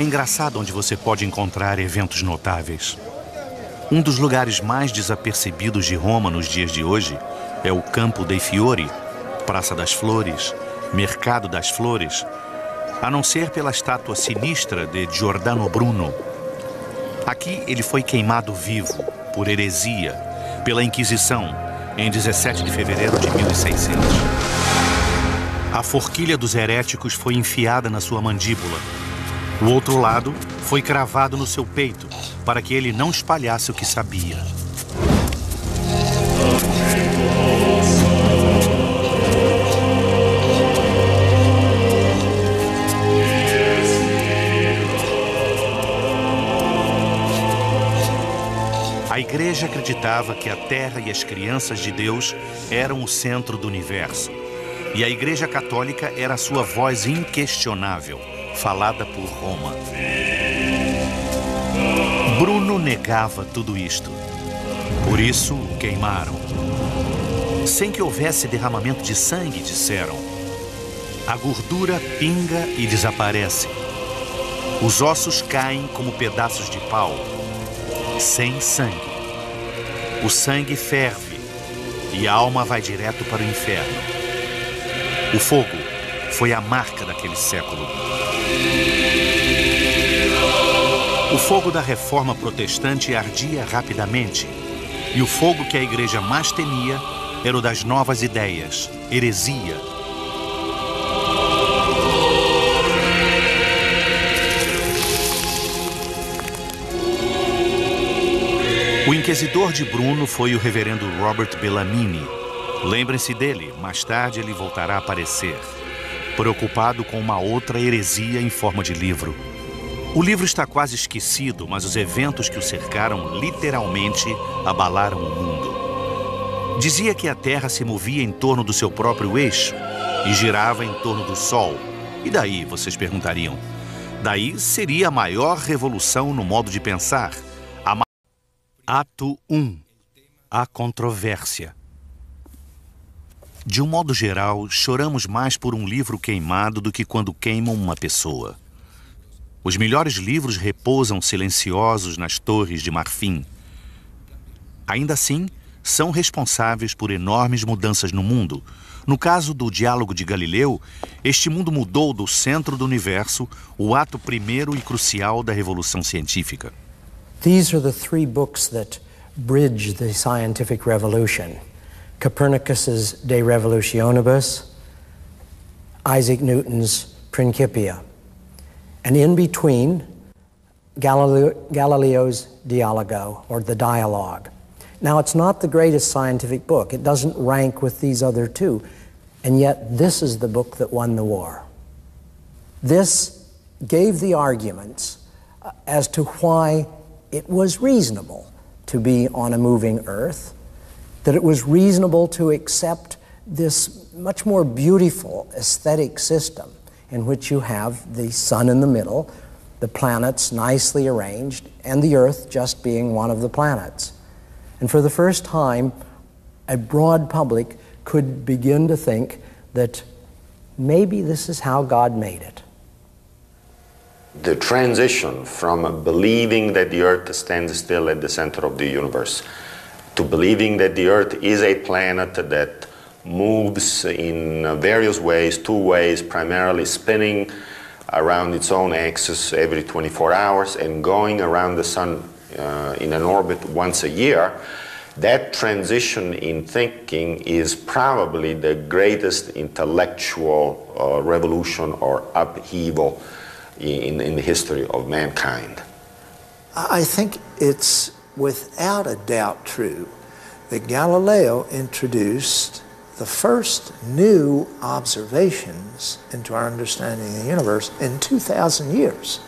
engraçado onde você pode encontrar eventos notáveis. Um dos lugares mais desapercebidos de Roma nos dias de hoje é o Campo dei Fiori, Praça das Flores, Mercado das Flores, a não ser pela estátua sinistra de Giordano Bruno. Aqui ele foi queimado vivo, por heresia, pela Inquisição, em 17 de fevereiro de 1600. A forquilha dos heréticos foi enfiada na sua mandíbula. O outro lado foi cravado no seu peito, para que ele não espalhasse o que sabia. A igreja acreditava que a Terra e as crianças de Deus eram o centro do universo. E a Igreja Católica era a sua voz inquestionável, falada por Roma. Bruno negava tudo isto. Por isso, o queimaram. Sem que houvesse derramamento de sangue, disseram. A gordura pinga e desaparece. Os ossos caem como pedaços de pau. Sem sangue. O sangue ferve e a alma vai direto para o inferno. O fogo foi a marca daquele século. O fogo da reforma protestante ardia rapidamente. E o fogo que a igreja mais temia era o das novas ideias, heresia. O inquisidor de Bruno foi o reverendo Robert Bellarmine. Lembrem-se dele, mais tarde ele voltará a aparecer, preocupado com uma outra heresia em forma de livro. O livro está quase esquecido, mas os eventos que o cercaram literalmente abalaram o mundo. Dizia que a Terra se movia em torno do seu próprio eixo e girava em torno do Sol. E daí, vocês perguntariam? Daí seria a maior revolução no modo de pensar. Ato 1. A controvérsia. De um modo geral, choramos mais por um livro queimado do que quando queimam uma pessoa. Os melhores livros repousam silenciosos nas torres de marfim. Ainda assim, são responsáveis por enormes mudanças no mundo. No caso do Diálogo de Galileu, este mundo mudou do centro do universo, o ato primeiro e crucial da revolução científica. These are the three books that bridge the scientific revolution. Copernicus's De Revolutionibus, Isaac Newton's Principia, and in between, Galileo's Dialogo, or the Dialogue. Now, it's not the greatest scientific book. It doesn't rank with these other two, and yet this is the book that won the war. This gave the arguments as to why it was reasonable to be on a moving Earth, that it was reasonable to accept this much more beautiful aesthetic system in which you have the sun in the middle, the planets nicely arranged, and the Earth just being one of the planets. And for the first time, a broad public could begin to think that maybe this is how God made it. The transition from believing that the Earth stands still at the center of the universe to believing that the Earth is a planet that moves in various ways, two ways, primarily spinning around its own axis every 24 hours and going around the sun in an orbit once a year, that transition in thinking is probably the greatest intellectual revolution or upheaval in the history of mankind. I think it's without a doubt true that Galileo introduced the first new observations into our understanding of the universe in 2,000 years.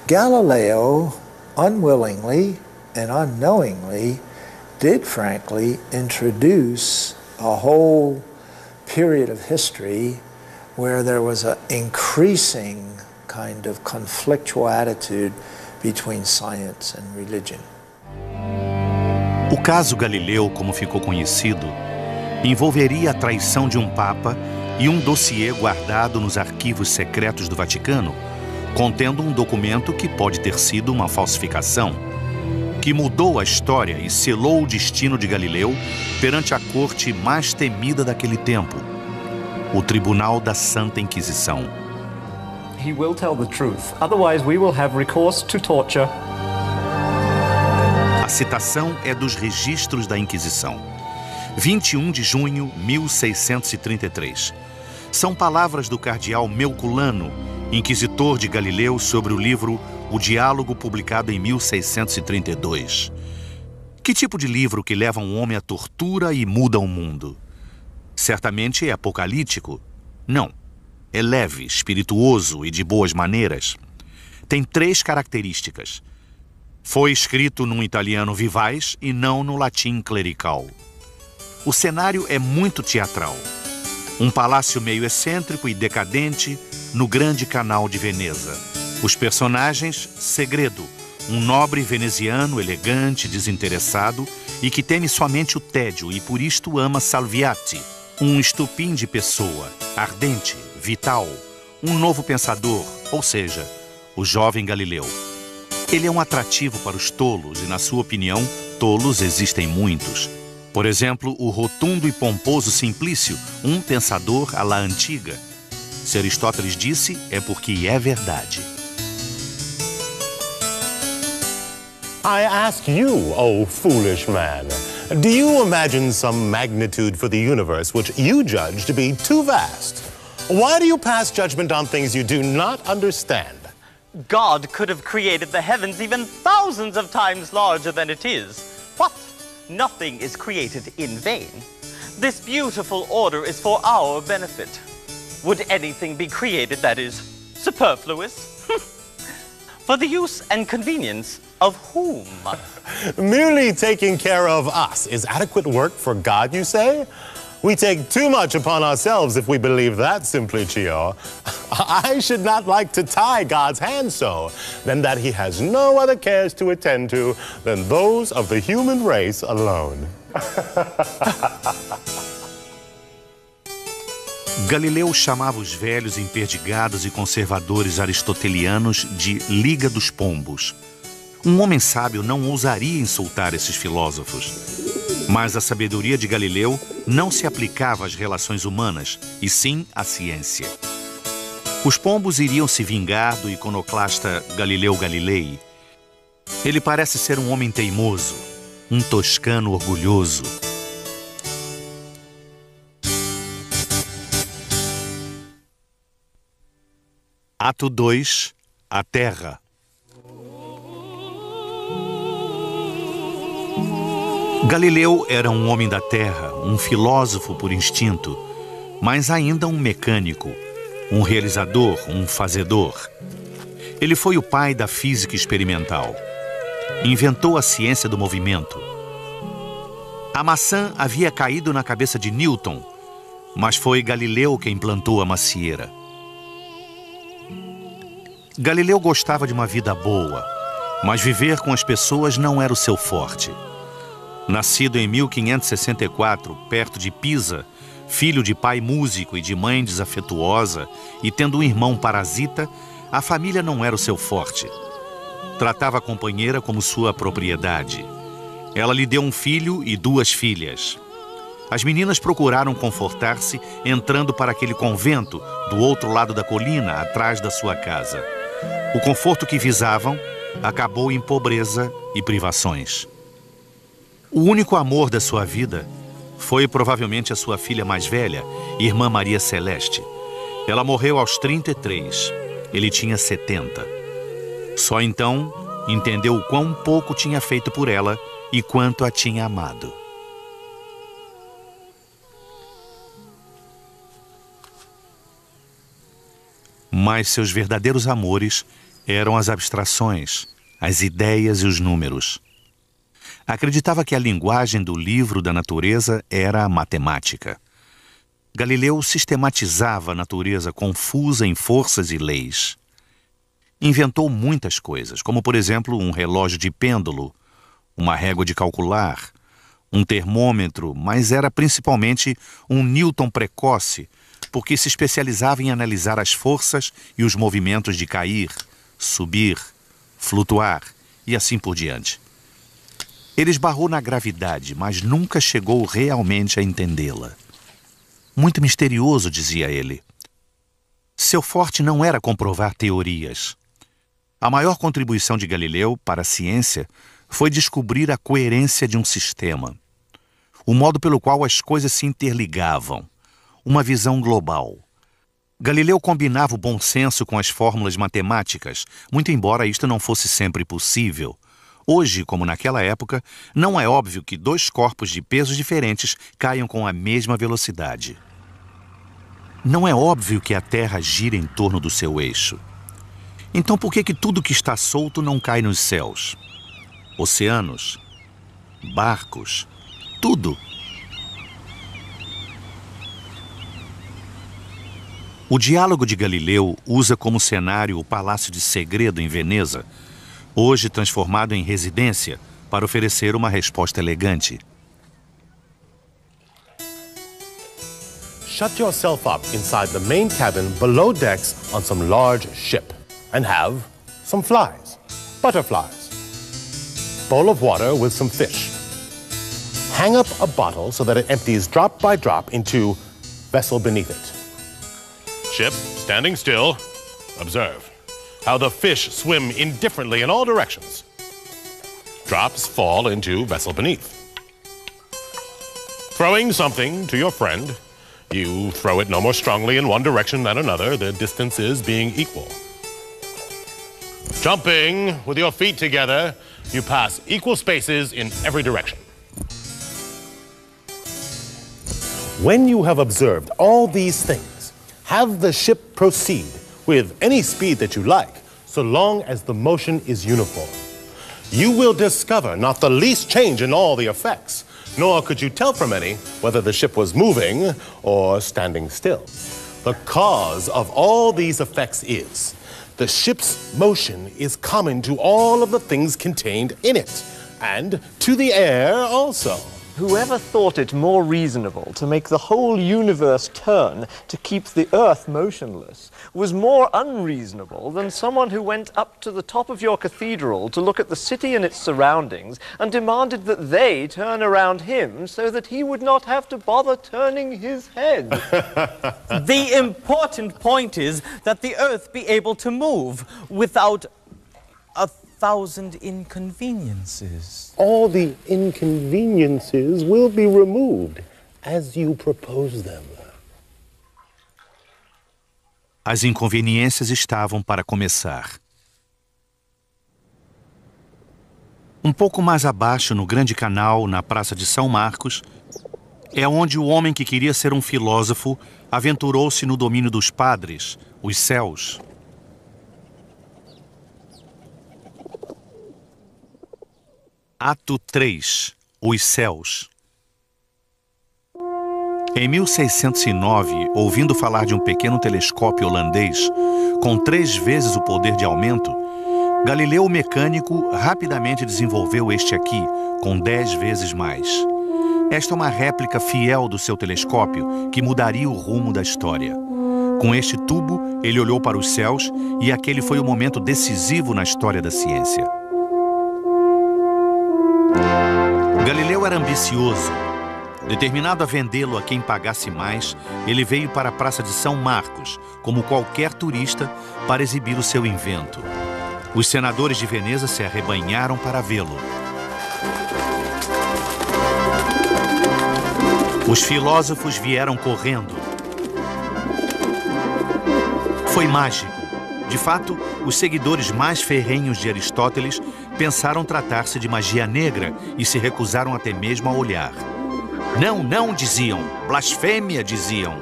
Galileo unwillingly and unknowingly did frankly introduce a whole period of history where there was an increasing kind of conflictual attitude between science and religion. O caso Galileu, como ficou conhecido, envolveria a traição de um papa e um dossiê guardado nos arquivos secretos do Vaticano, contendo um documento que pode ter sido uma falsificação, que mudou a história e selou o destino de Galileu perante a corte mais temida daquele tempo, o Tribunal da Santa Inquisição. He will tell the truth, otherwise we will have recourse to torture. A citação é dos registros da Inquisição. 21 de junho de 1633. São palavras do cardeal Melculano, inquisitor de Galileu, sobre o livro O Diálogo, publicado em 1632. Que tipo de livro que leva um homem à tortura e muda o mundo? Certamente é apocalíptico? Não. É leve, espirituoso e de boas maneiras. Tem 3 características. Foi escrito num italiano vivaz e não no latim clerical. O cenário é muito teatral. Um palácio meio excêntrico e decadente no grande canal de Veneza. Os personagens, segredo. Um nobre veneziano elegante, desinteressado e que teme somente o tédio e por isto ama Salviati. Um estupim de pessoa, ardente, vital, um novo pensador, ou seja, o jovem Galileu. Ele é um atrativo para os tolos e, na sua opinião, tolos existem muitos. Por exemplo, o rotundo e pomposo Simplício, um pensador à la antiga. Se Aristóteles disse, é porque é verdade. I ask you, O foolish man, do you imagine some magnitude for the universe which you judge to be too vast? Why do you pass judgment on things you do not understand? God could have created the heavens even thousands of times larger than it is. What? Nothing is created in vain. This beautiful order is for our benefit. Would anything be created that is superfluous? For the use and convenience of whom? Merely taking care of us is adequate work for God, you say? We take too much upon ourselves if we believe that, Simplicio. I should not like to tie God's hands so, than that he has no other cares to attend to than those of the human race alone. Galileu chamava os velhos, emperdigados e conservadores aristotelianos de Liga dos Pombos. Um homem sábio não ousaria insultar esses filósofos. Mas a sabedoria de Galileu não se aplicava às relações humanas, e sim à ciência. Os pombos iriam se vingar do iconoclasta Galileu Galilei. Ele parece ser um homem teimoso, um toscano orgulhoso. Ato 2. A Terra. Galileu era um homem da terra, um filósofo por instinto, mas ainda um mecânico, um realizador, um fazedor. Ele foi o pai da física experimental. Inventou a ciência do movimento. A maçã havia caído na cabeça de Newton, mas foi Galileu quem plantou a macieira. Galileu gostava de uma vida boa, mas viver com as pessoas não era o seu forte. Nascido em 1564, perto de Pisa, filho de pai músico e de mãe desafetuosa, e tendo um irmão parasita, a família não era o seu forte. Tratava a companheira como sua propriedade. Ela lhe deu um filho e 2 filhas. As meninas procuraram confortar-se entrando para aquele convento do outro lado da colina, atrás da sua casa. O conforto que visavam acabou em pobreza e privações. O único amor da sua vida foi provavelmente a sua filha mais velha, Irmã Maria Celeste. Ela morreu aos 33, ele tinha 70. Só então entendeu o quão pouco tinha feito por ela e quanto a tinha amado. Mas seus verdadeiros amores eram as abstrações, as ideias e os números. Acreditava que a linguagem do livro da natureza era a matemática. Galileu sistematizava a natureza confusa em forças e leis. Inventou muitas coisas, como por exemplo um relógio de pêndulo, uma régua de calcular, um termômetro, mas era principalmente um Newton precoce, porque se especializava em analisar as forças e os movimentos de cair, subir, flutuar e assim por diante. Ele esbarrou na gravidade, mas nunca chegou realmente a entendê-la. Muito misterioso, dizia ele. Seu forte não era comprovar teorias. A maior contribuição de Galileu para a ciência foi descobrir a coerência de um sistema, o modo pelo qual as coisas se interligavam, uma visão global. Galileu combinava o bom senso com as fórmulas matemáticas, muito embora isto não fosse sempre possível. Hoje, como naquela época, não é óbvio que dois corpos de pesos diferentes caiam com a mesma velocidade. Não é óbvio que a Terra gira em torno do seu eixo. Então por que tudo que está solto não cai nos céus? Oceanos, barcos, tudo. O diálogo de Galileu usa como cenário o Palácio de Segredo em Veneza, hoje transformado em residência, para oferecer uma resposta elegante. Shut yourself up inside the main cabin below decks on some large ship and have some flies, butterflies, bowl of water with some fish. Hang up a bottle so that it empties drop by drop into vessel beneath it. Ship standing still. Observe how the fish swim indifferently in all directions. Drops fall into vessel beneath. Throwing something to your friend, you throw it no more strongly in one direction than another, the distances being equal. Jumping with your feet together, you pass equal spaces in every direction. When you have observed all these things, have the ship proceed with any speed that you like, so long as the motion is uniform. You will discover not the least change in all the effects, nor could you tell from any whether the ship was moving or standing still. The cause of all these effects is the ship's motion is common to all of the things contained in it, and to the air also. Whoever thought it more reasonable to make the whole universe turn to keep the Earth motionless was more unreasonable than someone who went up to the top of your cathedral to look at the city and its surroundings and demanded that they turn around him so that he would not have to bother turning his head. The important point is that the Earth be able to move without 1,000 inconveniences. All the inconveniences will be removed as you propose them. As inconveniências estavam para começar. Um pouco mais abaixo, no grande canal, na Praça de São Marcos, é onde o homem que queria ser um filósofo aventurou-se no domínio dos padres, os céus. Ato 3. Os céus. Em 1609, ouvindo falar de um pequeno telescópio holandês com 3 vezes o poder de aumento, Galileu, o mecânico, rapidamente desenvolveu este aqui, com 10 vezes mais. Esta é uma réplica fiel do seu telescópio que mudaria o rumo da história. Com este tubo, ele olhou para os céus e aquele foi o momento decisivo na história da ciência. Galileu era ambicioso. Determinado a vendê-lo a quem pagasse mais, ele veio para a Praça de São Marcos, como qualquer turista, para exibir o seu invento. Os senadores de Veneza se arrebanharam para vê-lo. Os filósofos vieram correndo. Foi mágico. De fato, os seguidores mais ferrenhos de Aristóteles pensaram tratar-se de magia negra e se recusaram até mesmo a olhar. Não, não, diziam. Blasfêmia, diziam.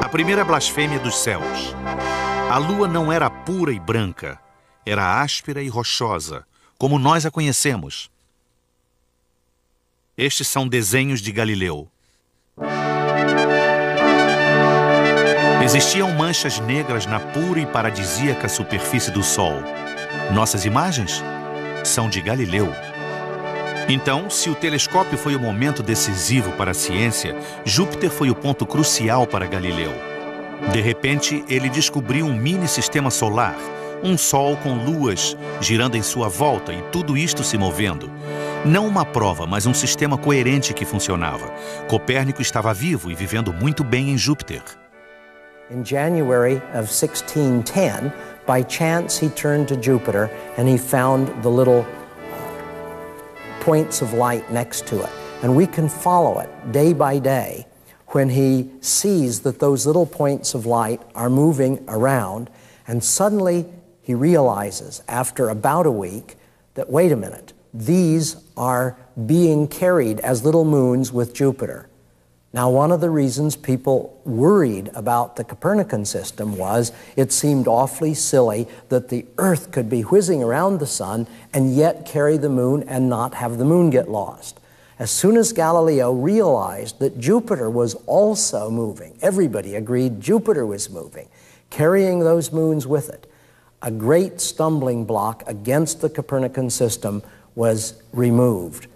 A primeira blasfêmia dos céus. A lua não era pura e branca. Era áspera e rochosa, como nós a conhecemos. Estes são desenhos de Galileu. Existiam manchas negras na pura e paradisíaca superfície do Sol. Nossas imagens são de Galileu. Então, se o telescópio foi o momento decisivo para a ciência, Júpiter foi o ponto crucial para Galileu. De repente, ele descobriu um mini sistema solar, um sol com luas girando em sua volta e tudo isto se movendo. Não uma prova, mas um sistema coerente que funcionava. Copérnico estava vivo e vivendo muito bem em Júpiter. In January of 1610, by chance he turned to Jupiter and he found the little points of light next to it. And we can follow it day by day when he sees that those little points of light are moving around, and suddenly he realizes after about a week that, wait a minute, these are being carried as little moons with Jupiter. Now, one of the reasons people worried about the Copernican system was it seemed awfully silly that the Earth could be whizzing around the sun and yet carry the moon and not have the moon get lost. As soon as Galileo realized that Jupiter was also moving, everybody agreed Jupiter was moving, carrying those moons with it, a great stumbling block against the Copernican system was removed.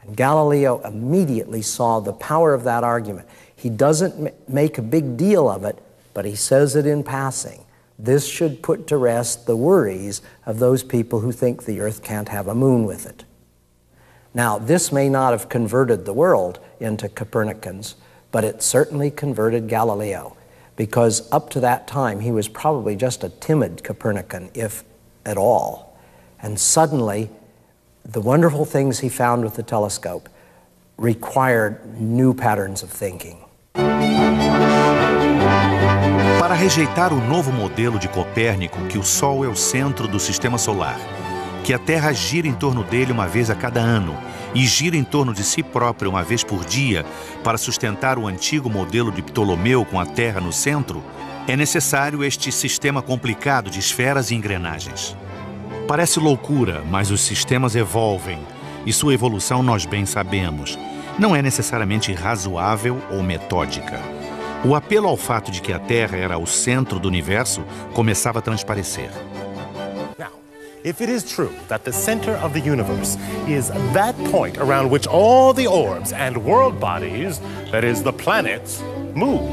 And Galileo immediately saw the power of that argument. He doesn't make a big deal of it, but he says it in passing. This should put to rest the worries of those people who think the Earth can't have a moon with it. Now, this may not have converted the world into Copernicans, but it certainly converted Galileo, because up to that time he was probably just a timid Copernican, if at all. And suddenly, the wonderful things he found with the telescope required new patterns of thinking. Para rejeitar o novo modelo de Copérnico, que o Sol é o centro do sistema solar, que a Terra gira em torno dele uma vez a cada ano e gira em torno de si própria uma vez por dia para sustentar o antigo modelo de Ptolomeu com a Terra no centro, é necessário este sistema complicado de esferas e engrenagens. Parece loucura, mas os sistemas evolvem e sua evolução nós bem sabemos. Não é necessariamente razoável ou metódica. O apelo ao fato de que a Terra era o centro do universo começava a transparecer. If it is true that the center of the universe is that point around which all the orbs and world bodies, that is, the planets, move,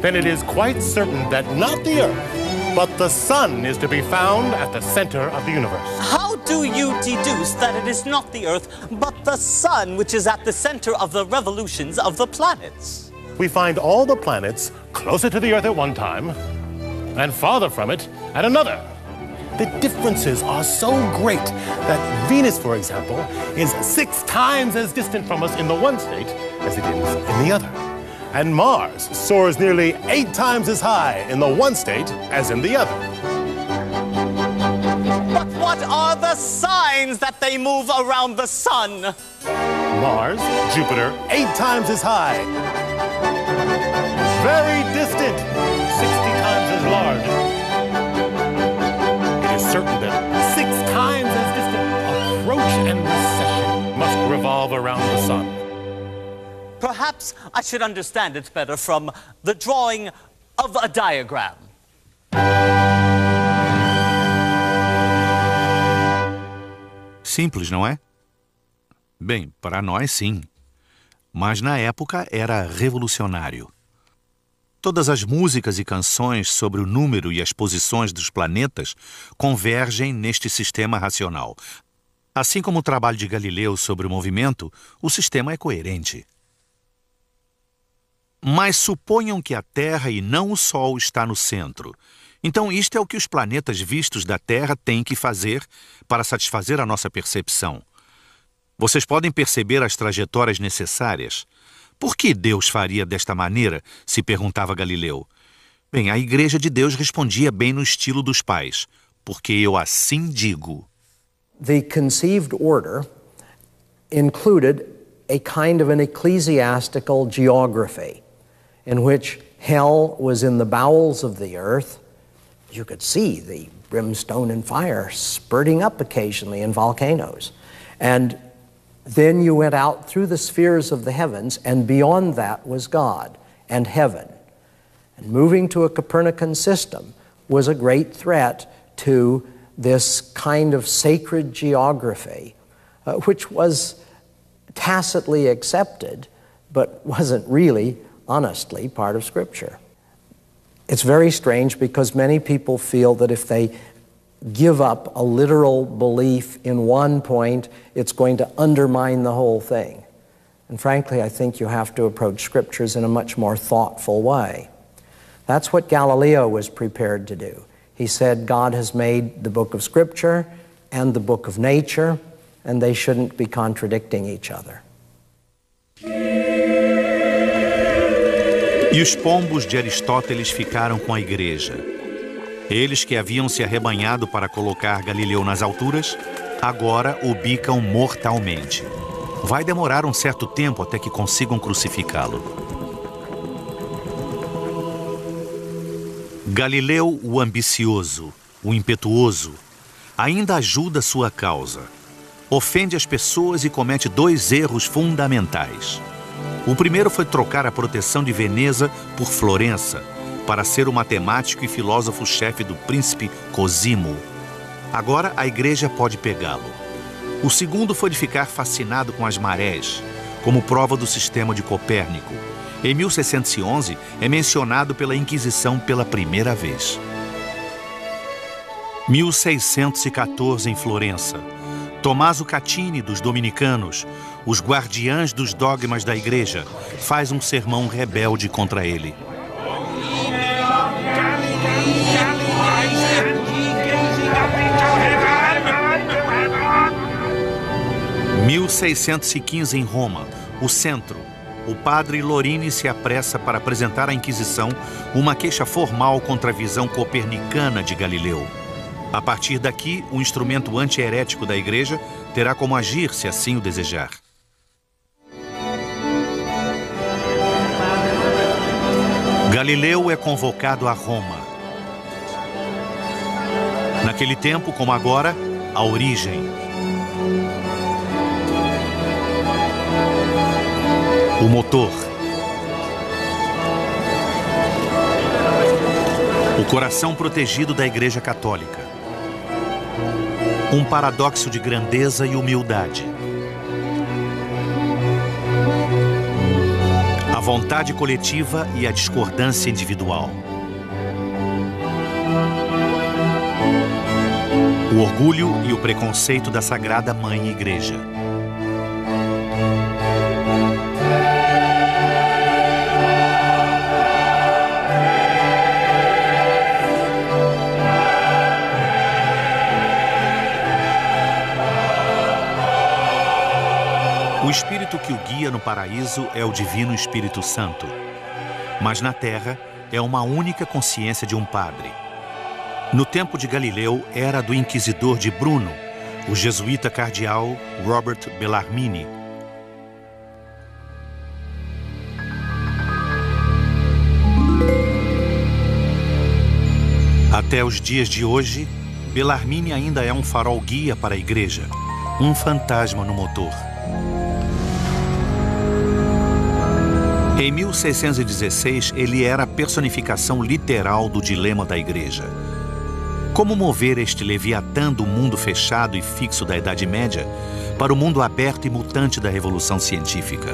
then it is quite certain that not the Earth, but the Sun is to be found at the center of the universe. How do you deduce that it is not the Earth, but the Sun which is at the center of the revolutions of the planets? We find all the planets closer to the Earth at one time and farther from it at another. The differences are so great that Venus, for example, is 6 times as distant from us in the one state as it is in the other. And Mars soars nearly 8 times as high in the one state as in the other. But what are the signs that they move around the Sun? Mars, Jupiter, 8 times as high. Very distant, 60 times as large. Certain that 6 times as distant approach and recession must revolve around the Sun. Perhaps I should understand it better from the drawing of a diagram. Simples, não é? Bem, para nós sim. Mas na época era revolucionário. Todas as músicas e canções sobre o número e as posições dos planetas convergem neste sistema racional. Assim como o trabalho de Galileu sobre o movimento, o sistema é coerente. Mas suponham que a Terra e não o Sol está no centro. Então isto é o que os planetas vistos da Terra têm que fazer para satisfazer a nossa percepção. Vocês podem perceber as trajetórias necessárias. Por que Deus faria desta maneira? Se perguntava Galileu. Bem, a Igreja de Deus respondia bem no estilo dos pais. Porque eu assim digo. The conceived order included a kind of an ecclesiastical geography in which hell was in the bowels of the earth. You could see the brimstone and fire spurting up occasionally in volcanoes. And then you went out through the spheres of the heavens, and beyond that was God and heaven. And moving to a Copernican system was a great threat to this kind of sacred geography, which was tacitly accepted, but wasn't really, honestly, part of Scripture. It's very strange because many people feel that if they give up a literal belief in one point, it's going to undermine the whole thing. And frankly, I think you have to approach scriptures in a much more thoughtful way. That's what Galileo was prepared to do. He said God has made the book of Scripture and the book of nature, and they shouldn't be contradicting each other. E os pombos de Aristóteles ficaram com a igreja. Eles que haviam se arrebanhado para colocar Galileu nas alturas, agora o bicam mortalmente. Vai demorar um certo tempo até que consigam crucificá-lo. Galileu, o ambicioso, o impetuoso, ainda ajuda sua causa. Ofende as pessoas e comete dois erros fundamentais. O primeiro foi trocar a proteção de Veneza por Florença, para ser o matemático e filósofo-chefe do príncipe Cosimo. Agora a igreja pode pegá-lo. O segundo foi de ficar fascinado com as marés, como prova do sistema de Copérnico. Em 1611 é mencionado pela Inquisição pela primeira vez. 1614 em Florença. Tommaso Catini, dos dominicanos, os guardiães dos dogmas da igreja, faz um sermão rebelde contra ele. Em 1615 em Roma, o centro, o padre Lorini se apressa para apresentar à Inquisição uma queixa formal contra a visão copernicana de Galileu. A partir daqui, o instrumento anti-herético da igreja terá como agir, se assim o desejar. Galileu é convocado a Roma. Naquele tempo, como agora, a origem. O motor. O coração protegido da Igreja Católica. Um paradoxo de grandeza e humildade. A vontade coletiva e a discordância individual. O orgulho e o preconceito da Sagrada Mãe Igreja. O espírito que o guia no paraíso é o Divino Espírito Santo, mas na terra é uma única consciência de um padre. No tempo de Galileu era do inquisidor de Bruno, o jesuíta cardeal Robert Bellarmine. Até os dias de hoje, Bellarmine ainda é um farol guia para a igreja, um fantasma no motor. Em 1616, ele era a personificação literal do dilema da igreja. Como mover este leviatã do mundo fechado e fixo da Idade Média para o mundo aberto e mutante da Revolução Científica?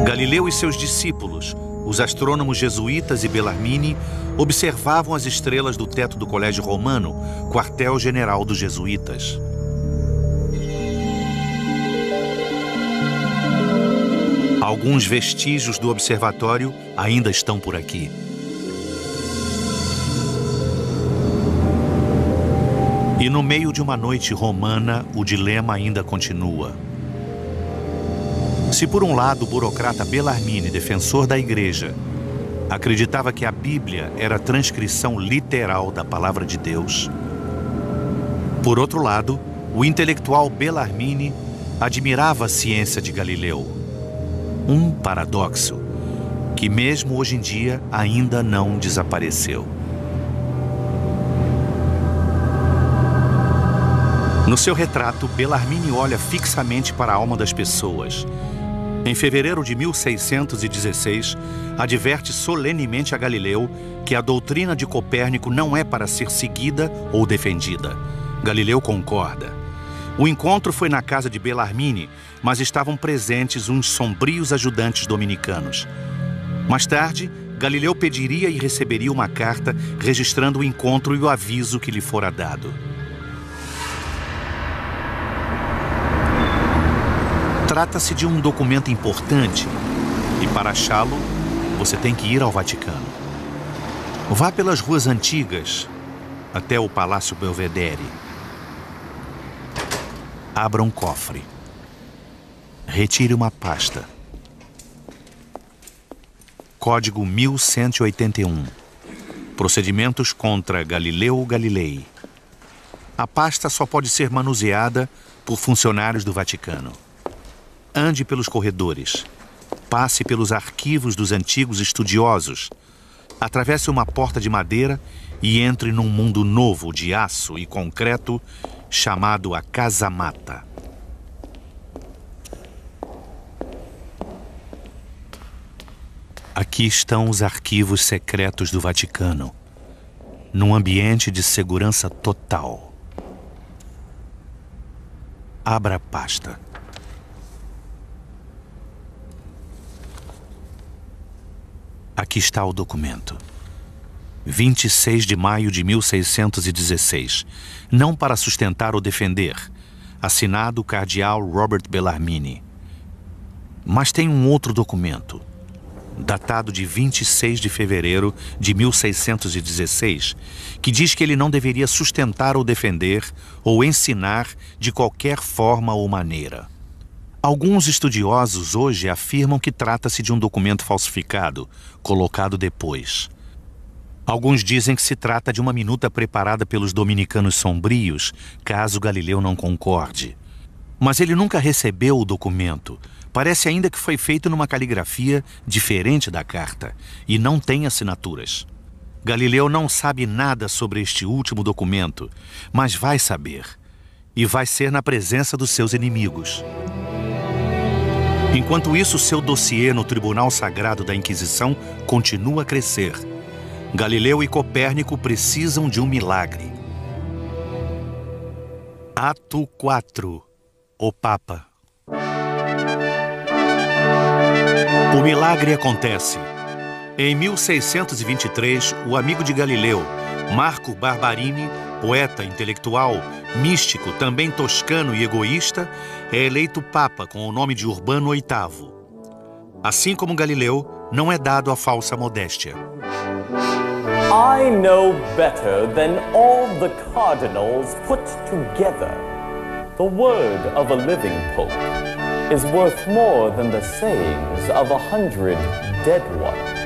Galileu e seus discípulos, os astrônomos jesuítas e Bellarmine, observavam as estrelas do teto do Colégio Romano, quartel-general dos jesuítas. Alguns vestígios do observatório ainda estão por aqui. E no meio de uma noite romana, o dilema ainda continua. Se por um lado o burocrata Bellarmine, defensor da igreja, acreditava que a Bíblia era a transcrição literal da palavra de Deus, por outro lado, o intelectual Bellarmine admirava a ciência de Galileu. Um paradoxo que mesmo hoje em dia ainda não desapareceu. No seu retrato, Bellarmine olha fixamente para a alma das pessoas. Em fevereiro de 1616, adverte solenemente a Galileu que a doutrina de Copérnico não é para ser seguida ou defendida. Galileu concorda. O encontro foi na casa de Bellarmine, mas estavam presentes uns sombrios ajudantes dominicanos. Mais tarde, Galileu pediria e receberia uma carta registrando o encontro e o aviso que lhe fora dado. Trata-se de um documento importante e, para achá-lo, você tem que ir ao Vaticano. Vá pelas ruas antigas até o Palácio Belvedere. Abra um cofre. Retire uma pasta. Código 1181. Procedimentos contra Galileu Galilei. A pasta só pode ser manuseada por funcionários do Vaticano. Ande pelos corredores. Passe pelos arquivos dos antigos estudiosos. Atravesse uma porta de madeira e entre num mundo novo de aço e concreto chamado a Casamata. Aqui estão os arquivos secretos do Vaticano, num ambiente de segurança total. Abra a pasta. Aqui está o documento. 26 de maio de 1616. Não para sustentar ou defender. Assinado o cardeal Robert Bellarmine. Mas tem um outro documento, datado de 26 de fevereiro de 1616, que diz que ele não deveria sustentar ou defender ou ensinar de qualquer forma ou maneira. Alguns estudiosos hoje afirmam que trata-se de um documento falsificado, colocado depois. Alguns dizem que se trata de uma minuta preparada pelos dominicanos sombrios, caso Galileu não concorde. Mas ele nunca recebeu o documento. Parece ainda que foi feito numa caligrafia diferente da carta e não tem assinaturas. Galileu não sabe nada sobre este último documento, mas vai saber. E vai ser na presença dos seus inimigos. Enquanto isso, seu dossiê no Tribunal Sagrado da Inquisição continua a crescer. Galileu e Copérnico precisam de um milagre. Ato 4. O Papa. O milagre acontece. Em 1623, o amigo de Galileu, Marco Barbarini, poeta, intelectual, místico, também toscano e egoísta, é eleito Papa com o nome de Urbano VIII. Assim como Galileu, não é dado a falsa modéstia. I know better than all the cardinals put together. The word of a living pope is worth more than the sayings of 100 dead ones.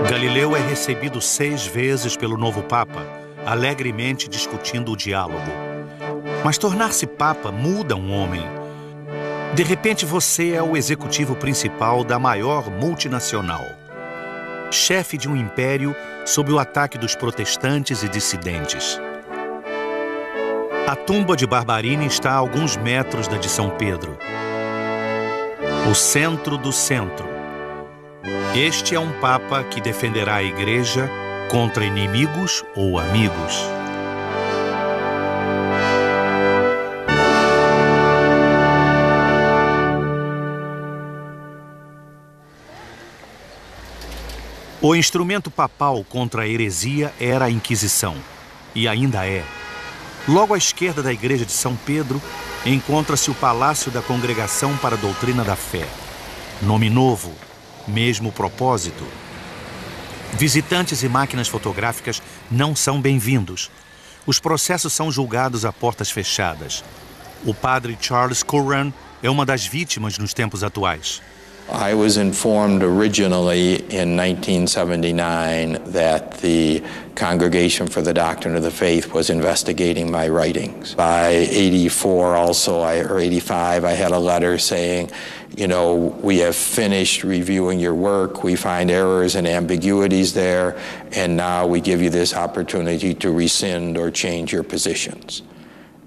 Galileu é recebido 6 vezes pelo novo Papa, alegremente discutindo o diálogo. Mas tornar-se Papa muda um homem. De repente você é o executivo principal da maior multinacional. Chefe de um império sob o ataque dos protestantes e dissidentes. A tumba de Barbarini está a alguns metros da de São Pedro. O centro do centro. Este é um Papa que defenderá a Igreja contra inimigos ou amigos. O instrumento papal contra a heresia era a Inquisição, e ainda é. Logo à esquerda da Igreja de São Pedro, encontra-se o Palácio da Congregação para a Doutrina da Fé. Nome novo, mesmo propósito. Visitantes e máquinas fotográficas não são bem-vindos. Os processos são julgados a portas fechadas. O padre Charles Curran é uma das vítimas nos tempos atuais. I was informed originally in 1979 that the Congregation for the Doctrine of the Faith was investigating my writings. By 84 also, or 85, I had a letter saying, you know, we have finished reviewing your work, we find errors and ambiguities there, and now we give you this opportunity to rescind or change your positions.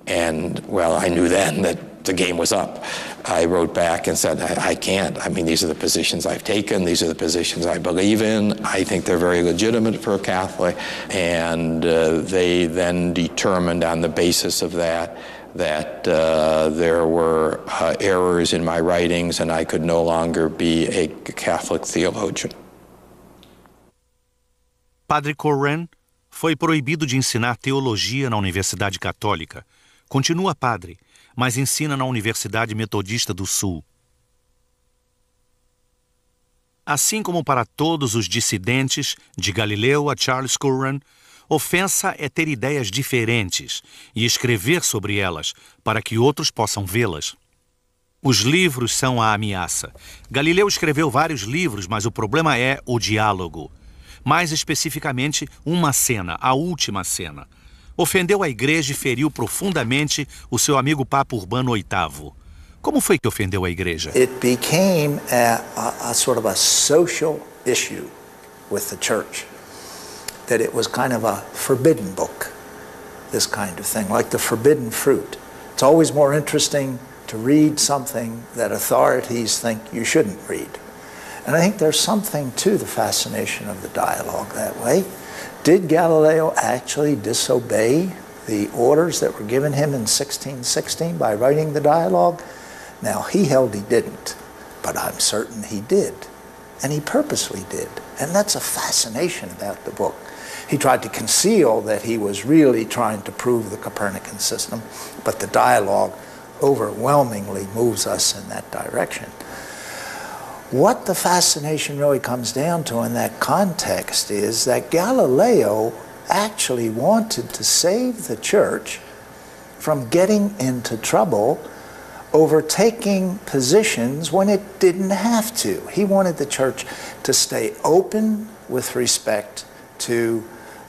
And, well, I knew then that the game was up. I wrote back and said, I can't. I mean, these are the positions I've taken. These are the positions I believe in. I think they're very legitimate for a Catholic. And they then determined on the basis of that there were errors in my writings and I could no longer be a Catholic theologian. Padre Corran foi proibido de ensinar teologia na Universidade Católica. Continua padre, mas ensina na Universidade Metodista do Sul. Assim como para todos os dissidentes, de Galileu a Charles Curran, ofensa é ter ideias diferentes e escrever sobre elas para que outros possam vê-las. Os livros são a ameaça. Galileu escreveu vários livros, mas o problema é o diálogo. Mais especificamente, uma cena, a última cena. Ofendeu a igreja e feriu profundamente o seu amigo Papa Urbano VIII. Como foi que ofendeu a igreja? It became a sort of a social issue with the church. That it was kind of a forbidden book, this kind of thing, like the forbidden fruit. It's always more interesting to read something that authorities think you shouldn't read. And I think there's something to the fascination of the dialogue that way. Did Galileo actually disobey the orders that were given him in 1616 by writing the dialogue? Now, he held he didn't, but I'm certain he did. And he purposely did. And that's a fascination about the book. He tried to conceal that he was really trying to prove the Copernican system, but the dialogue overwhelmingly moves us in that direction. What the fascination really comes down to in that context is that Galileo actually wanted to save the church from getting into trouble over taking positions when it didn't have to. He wanted the church to stay open with respect to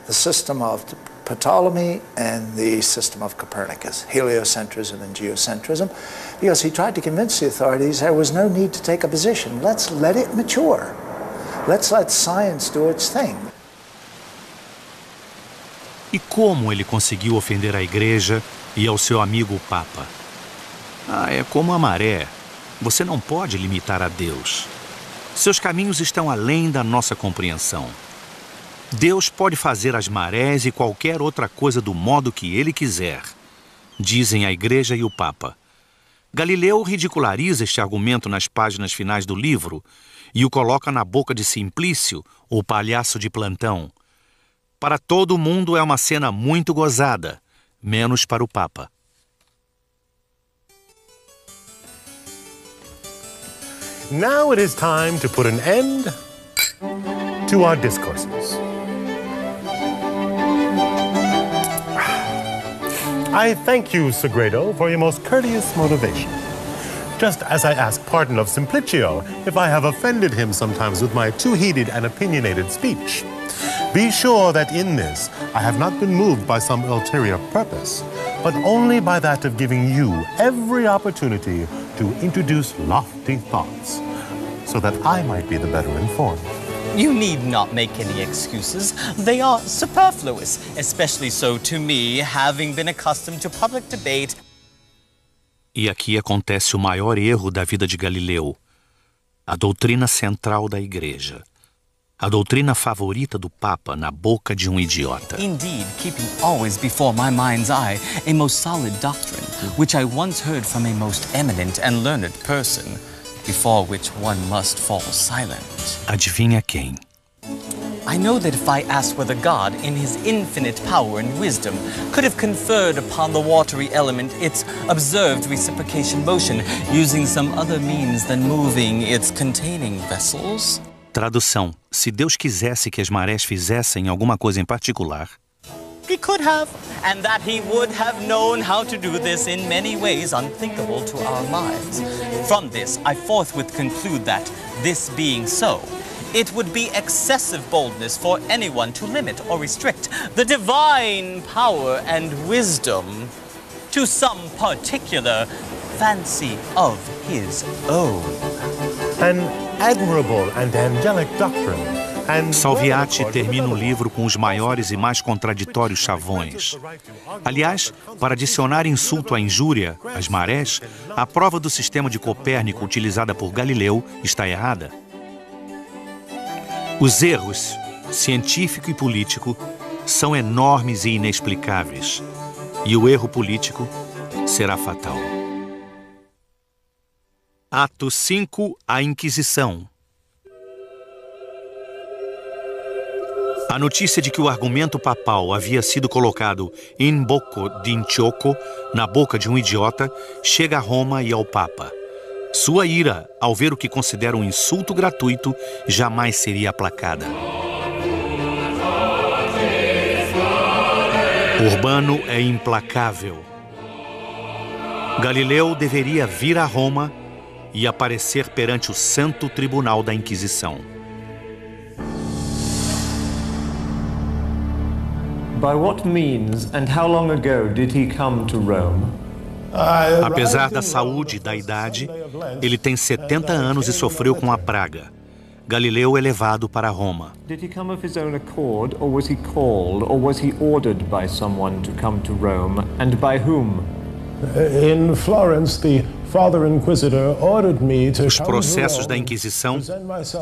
the system of Ptolemy and the system of Copernicus, heliocentrism and geocentrism, because he tried to convince the authorities there was no need to take a position. Let's let it mature. Let's let science do its thing. E como ele conseguiu ofender a igreja e ao seu amigo o Papa? É como a maré. Você não pode limitar a Deus. Seus caminhos estão além da nossa compreensão. Deus pode fazer as marés e qualquer outra coisa do modo que ele quiser, dizem a igreja e o Papa. Galileu ridiculariza este argumento nas páginas finais do livro e o coloca na boca de Simplício, o palhaço de plantão. Para todo mundo é uma cena muito gozada, menos para o Papa. Now it is time to put an end to our discourses. I thank you, Sagredo, for your most courteous motivation. Just as I ask pardon of Simplicio if I have offended him sometimes with my too heated and opinionated speech. Be sure that in this I have not been moved by some ulterior purpose, but only by that of giving you every opportunity to introduce lofty thoughts, so that I might be the better informed. You need not make any excuses. They are superfluous, especially so to me, having been accustomed to public debate. E aqui acontece o maior erro da vida de Galileu, a doutrina central da igreja. A doutrina favorita do Papa na boca de um idiota. Indeed, keeping always before my mind's eye a most solid doctrine, which I once heard from a most eminent and learned person, before which one must fall silent. Adivinha quem? I know that if I asked whether God, in his infinite power and wisdom, could have conferred upon the watery element its observed reciprocation motion, using some other means than moving its containing vessels. Tradução: se Deus quisesse que as marés fizessem alguma coisa em particular, He could have, and that he would have known how to do this in many ways unthinkable to our minds. From this, I forthwith conclude that, this being so, it would be excessive boldness for anyone to limit or restrict the divine power and wisdom to some particular fancy of his own. An admirable and angelic doctrine, Salviati termina o livro com os maiores e mais contraditórios chavões. Aliás, para adicionar insulto à injúria, às marés, a prova do sistema de Copérnico utilizada por Galileu está errada. Os erros, científico e político, são enormes e inexplicáveis. E o erro político será fatal. Ato 5. A Inquisição. A notícia de que o argumento papal havia sido colocado in bocco di idiota, na boca de um idiota, chega a Roma e ao Papa. Sua ira, ao ver o que considera um insulto gratuito, jamais seria aplacada. Urbano é implacável. Galileu deveria vir a Roma e aparecer perante o Santo Tribunal da Inquisição. By what means and how long ago did he come to Rome? Apesar da saúde e da idade, ele tem 70 anos e sofreu com a praga. Galileu é levado para Roma. Did he come of his own accord, or was he called, or was he ordered by someone to come to Rome, and by whom? In Florence, the Father Inquisitor ordered me to Os processos da Inquisição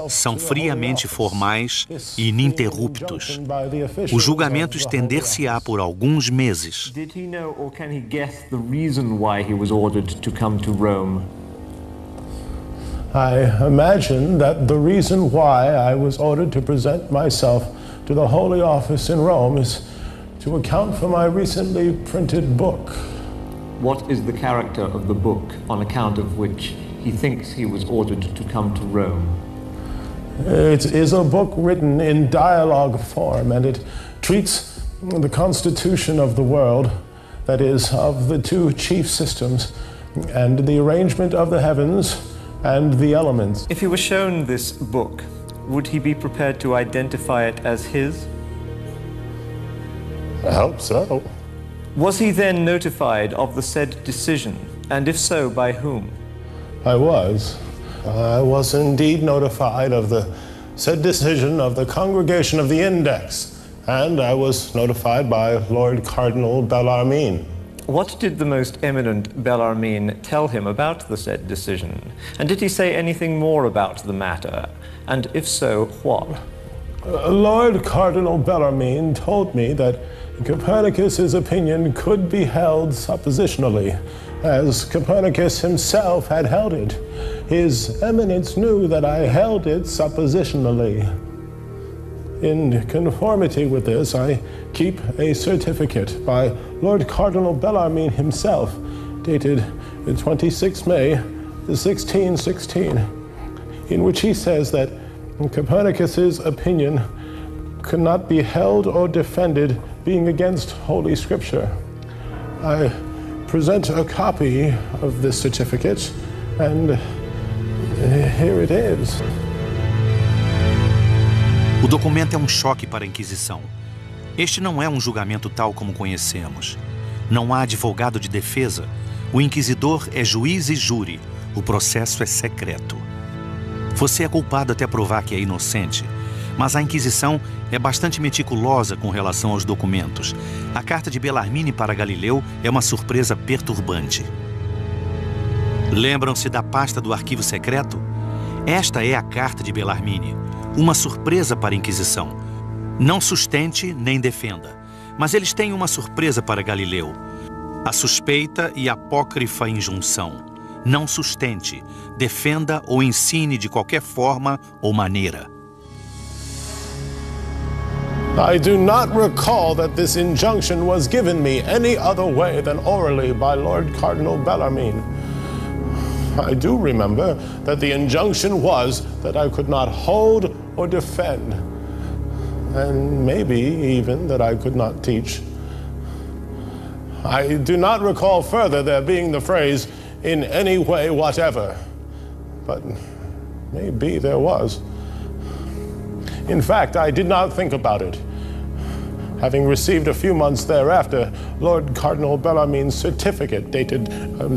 são friamente formais e ininterruptos. O julgamento estender-se-á por alguns meses. Did he know or can he guess the reason why he was ordered to come to Rome? I imagine that the reason why I was ordered to present myself to the Holy Office in Rome is to account for my recently printed book. What is the character of the book on account of which he thinks he was ordered to come to Rome? It is a book written in dialogue form, and it treats the constitution of the world, that is, of the two chief systems, and the arrangement of the heavens and the elements. If he were shown this book, would he be prepared to identify it as his? I hope so. Was he then notified of the said decision, and if so, by whom? I was. I was indeed notified of the said decision of the Congregation of the Index, and I was notified by Lord Cardinal Bellarmine. What did the most eminent Bellarmine tell him about the said decision? And did he say anything more about the matter? And if so, what? Lord Cardinal Bellarmine told me that Copernicus's opinion could be held suppositionally, as Copernicus himself had held it. His Eminence knew that I held it suppositionally. In conformity with this, I keep a certificate by Lord Cardinal Bellarmine himself, dated 26 May 1616, in which he says that Copernicus's opinion could not be held or defended being against Holy Scripture. I present a copy of this certificate, and here it is. O documento é um choque para a Inquisição. Este não é um julgamento tal como conhecemos. Não há advogado de defesa. O inquisidor é juiz e júri. O processo é secreto. Você é culpado até provar que é inocente. Mas a Inquisição é bastante meticulosa com relação aos documentos. A carta de Bellarmine para Galileu é uma surpresa perturbante. Lembram-se da pasta do arquivo secreto? Esta é a carta de Bellarmine, uma surpresa para a Inquisição. Não sustente nem defenda, mas eles têm uma surpresa para Galileu. A suspeita e apócrifa injunção. Não sustente, defenda ou ensine de qualquer forma ou maneira. I do not recall that this injunction was given me any other way than orally by Lord Cardinal Bellarmine. I do remember that the injunction was that I could not hold or defend, and maybe even that I could not teach. I do not recall further there being the phrase, "in any way whatever," but maybe there was. In fact, I did not think about it, having received a few months thereafter Lord Cardinal Bellarmine's certificate dated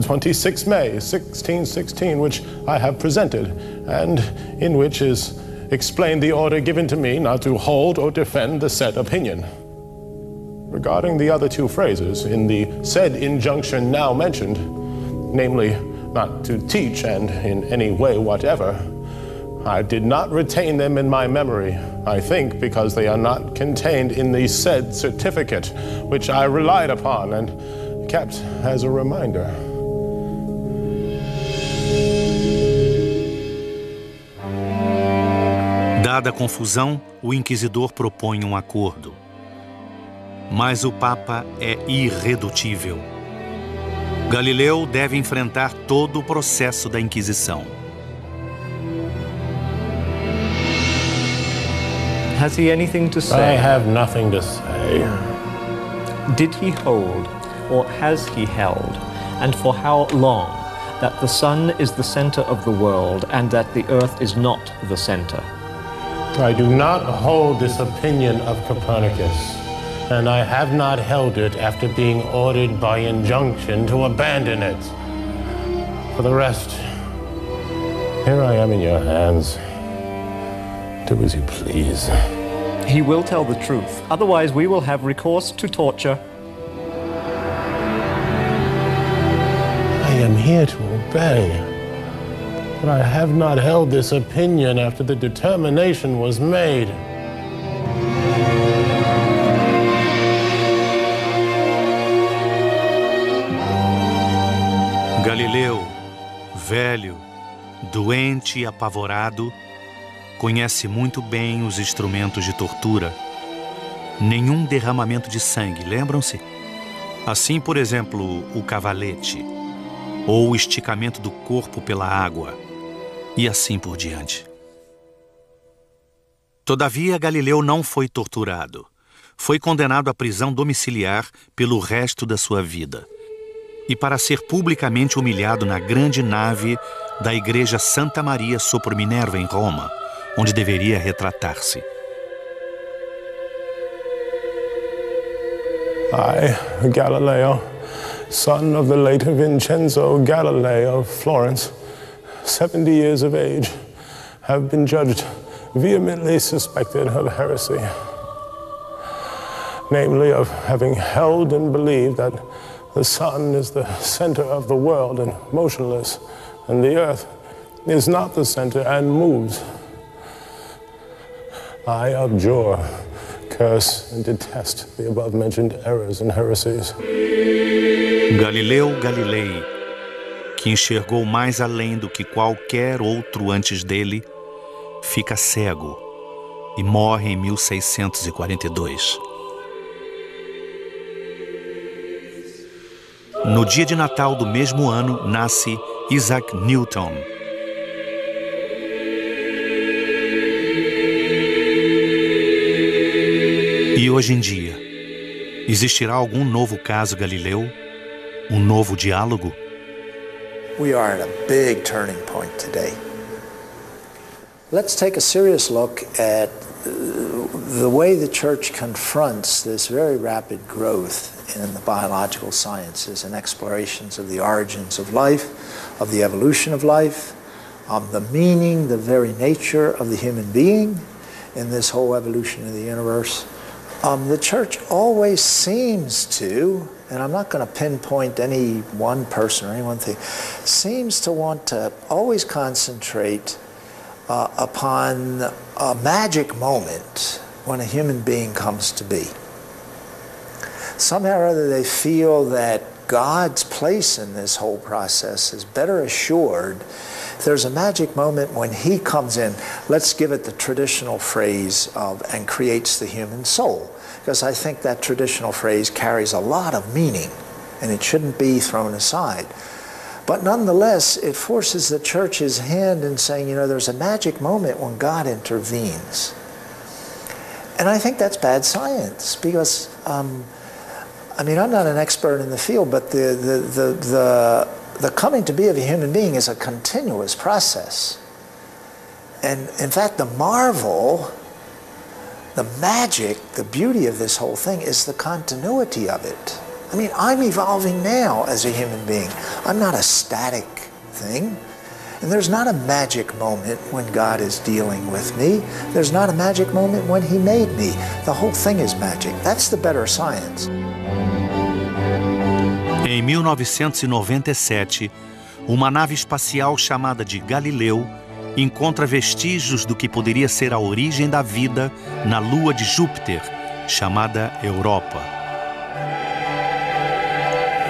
26 May 1616, which I have presented, and in which is explained the order given to me not to hold or defend the said opinion. Regarding the other two phrases in the said injunction now mentioned, namely, not to teach and in any way whatever, I did not retain them in my memory, I think because they are not contained in the said certificate, which I relied upon and kept as a reminder. Dada a confusão, o inquisidor propõe um acordo. Mas o Papa é irredutível. Galileu deve enfrentar todo o processo da Inquisição. Has he anything to say? I have nothing to say. Did he hold, or has he held, and for how long, that the sun is the center of the world and that the earth is not the center? I do not hold this opinion of Copernicus, and I have not held it after being ordered by injunction to abandon it. For the rest, here I am in your hands. Do as you please. He will tell the truth, otherwise we will have recourse to torture. I am here to obey. But I have not held this opinion after the determination was made. Galileu, velho, doente e apavorado, conhece muito bem os instrumentos de tortura. Nenhum derramamento de sangue, lembram-se? Assim, por exemplo, o cavalete, ou o esticamento do corpo pela água, e assim por diante. Todavia, Galileu não foi torturado. Foi condenado à prisão domiciliar pelo resto da sua vida. E para ser publicamente humilhado na grande nave da Igreja Santa Maria sopra Minerva, em Roma, onde deveria retratar-se. I, Galileo, son of the late Vincenzo Galileo of Florence, 70 years of age, have been judged vehemently suspected of heresy, namely of having held and believed that the sun is the center of the world and motionless, and the earth is not the center and moves. I abjure, curse, and detest the above-mentioned errors and heresies. Galileu Galilei, que enxergou mais além do que qualquer outro antes dele, fica cego e morre em 1642. No dia de Natal do mesmo ano, nasce Isaac Newton. E hoje em dia, existirá algum novo caso Galileu? Um novo diálogo? We are at a big turning point today. Let's take a serious look at the way the church confronts this very rapid growth in the biological sciences and explorations of the origins of life, of the evolution of life, the meaning, the very nature of the human being in this whole evolution of the universe. The church always seems to, and I'm not going to pinpoint any one person or any one thing, seems to want to always concentrate upon a magic moment when a human being comes to be. Somehow or other they feel that God's place in this whole process is better assured. There's a magic moment when He comes in, let's give it the traditional phrase of, and creates the human soul. Because I think that traditional phrase carries a lot of meaning and it shouldn't be thrown aside. But nonetheless, it forces the church's hand in saying, you know, there's a magic moment when God intervenes. And I think that's bad science because, I mean, I'm not an expert in the field, but the coming to be of a human being is a continuous process. And in fact, the marvel, the magic, the beauty of this whole thing is the continuity of it. I mean, I'm evolving now as a human being. I'm not a static thing. And there's not a magic moment when God is dealing with me. There's not a magic moment when He made me. The whole thing is magic. That's the better science. Em 1997, uma nave espacial chamada de Galileu encontra vestígios do que poderia ser a origem da vida na lua de Júpiter, chamada Europa.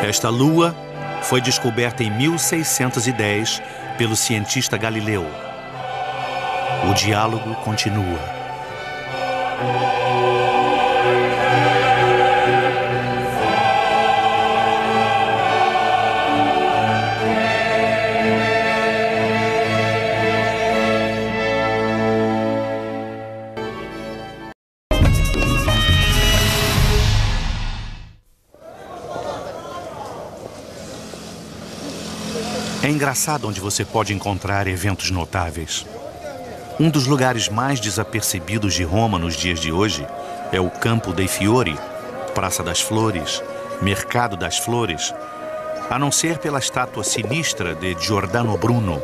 Esta lua foi descoberta em 1610 pelo cientista Galileu. O diálogo continua. É engraçado onde você pode encontrar eventos notáveis. Um dos lugares mais desapercebidos de Roma nos dias de hoje é o Campo dei Fiori, Praça das Flores, Mercado das Flores, a não ser pela estátua sinistra de Giordano Bruno.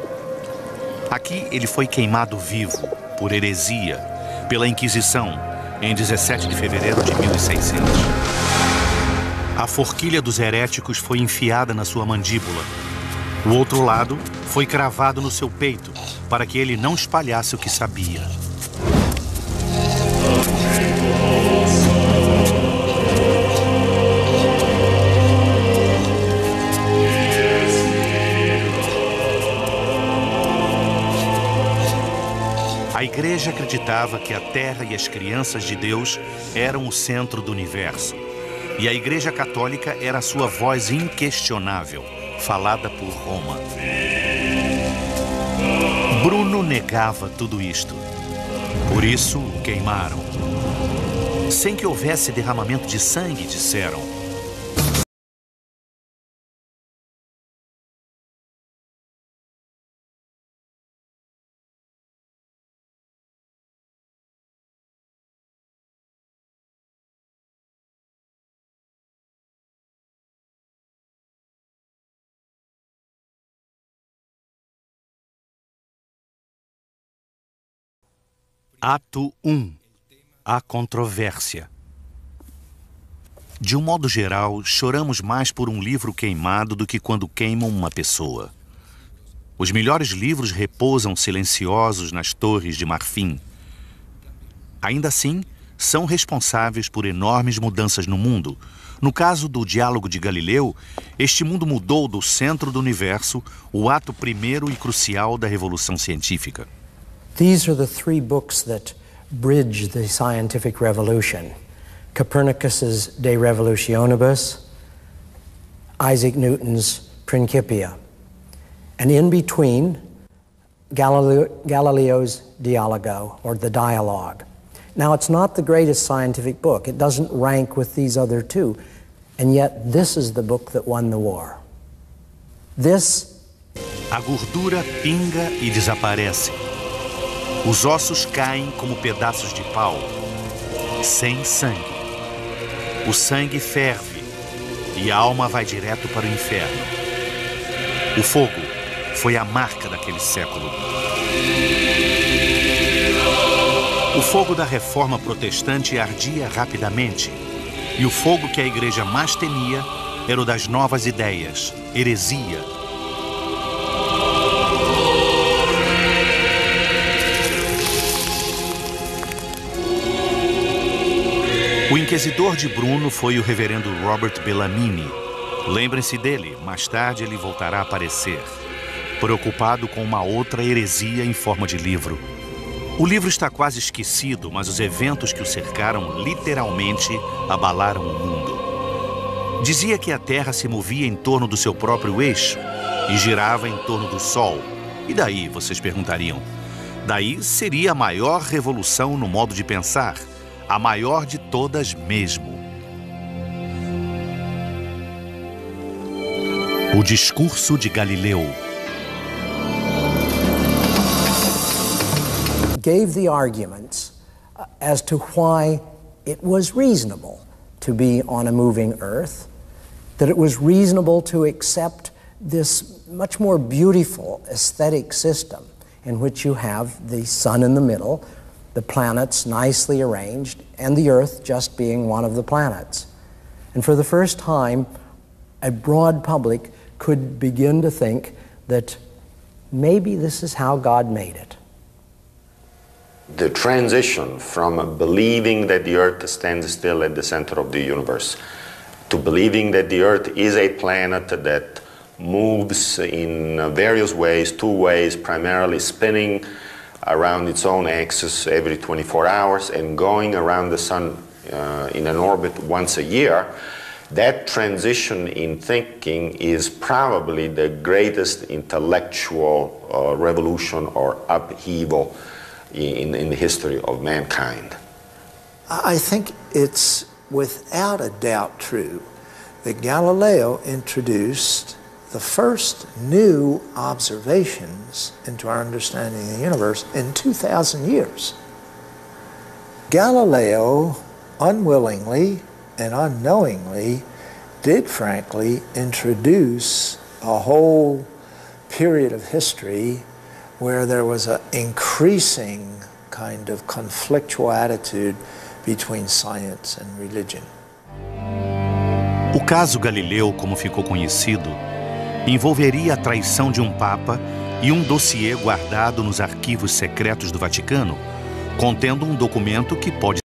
Aqui ele foi queimado vivo, por heresia, pela Inquisição, em 17 de fevereiro de 1600. A forquilha dos heréticos foi enfiada na sua mandíbula. O outro lado foi cravado no seu peito, para que ele não espalhasse o que sabia. A igreja acreditava que a Terra e as crianças de Deus eram o centro do universo. E a Igreja Católica era a sua voz inquestionável, falada por Roma. Bruno negava tudo isto. Por isso, o queimaram. Sem que houvesse derramamento de sangue, disseram. Ato 1. A controvérsia. De um modo geral, choramos mais por um livro queimado do que quando queimam uma pessoa. Os melhores livros repousam silenciosos nas torres de marfim. Ainda assim, são responsáveis por enormes mudanças no mundo. No caso do Diálogo de Galileu, este mundo mudou do centro do universo, o ato primeiro e crucial da revolução científica. These are the three books that bridge the scientific revolution. Copernicus's De Revolutionibus, Isaac Newton's Principia, and in between, Galileo's Dialogo, or the Dialogue. Now, it's not the greatest scientific book. It doesn't rank with these other two, and yet this is the book that won the war. A gordura pinga e desaparece. Os ossos caem como pedaços de pau, sem sangue. O sangue ferve e a alma vai direto para o inferno. O fogo foi a marca daquele século. O fogo da reforma protestante ardia rapidamente, e o fogo que a igreja mais temia era o das novas ideias, heresia. O inquisidor de Bruno foi o reverendo Robert Bellarmine. Lembrem-se dele, mais tarde ele voltará a aparecer, preocupado com uma outra heresia em forma de livro. O livro está quase esquecido, mas os eventos que o cercaram literalmente abalaram o mundo. Dizia que a Terra se movia em torno do seu próprio eixo e girava em torno do Sol. E daí, vocês perguntariam? Daí seria a maior revolução no modo de pensar. A maior de todas mesmo. O discurso de Galileu. Gave the arguments as to why it was reasonable to be on a moving earth, that it was reasonable to accept this much more beautiful aesthetic system in which you have the sun in the middle, the planets nicely arranged, and the Earth just being one of the planets. And for the first time, a broad public could begin to think that maybe this is how God made it. The transition from believing that the Earth stands still at the center of the universe to believing that the Earth is a planet that moves in various ways, two ways, primarily spinning around its own axis every 24 hours and going around the sun in an orbit once a year, that transition in thinking is probably the greatest intellectual revolution or upheaval in the history of mankind. I think it's without a doubt true that Galileo introduced the first new observations into our understanding of the universe in 2,000 years. Galileo, unwillingly and unknowingly, did frankly introduce a whole period of history where there was an increasing kind of conflictual attitude between science and religion. O caso Galileu, como ficou conhecido, envolveria a traição de um papa e um dossiê guardado nos arquivos secretos do Vaticano, contendo um documento que pode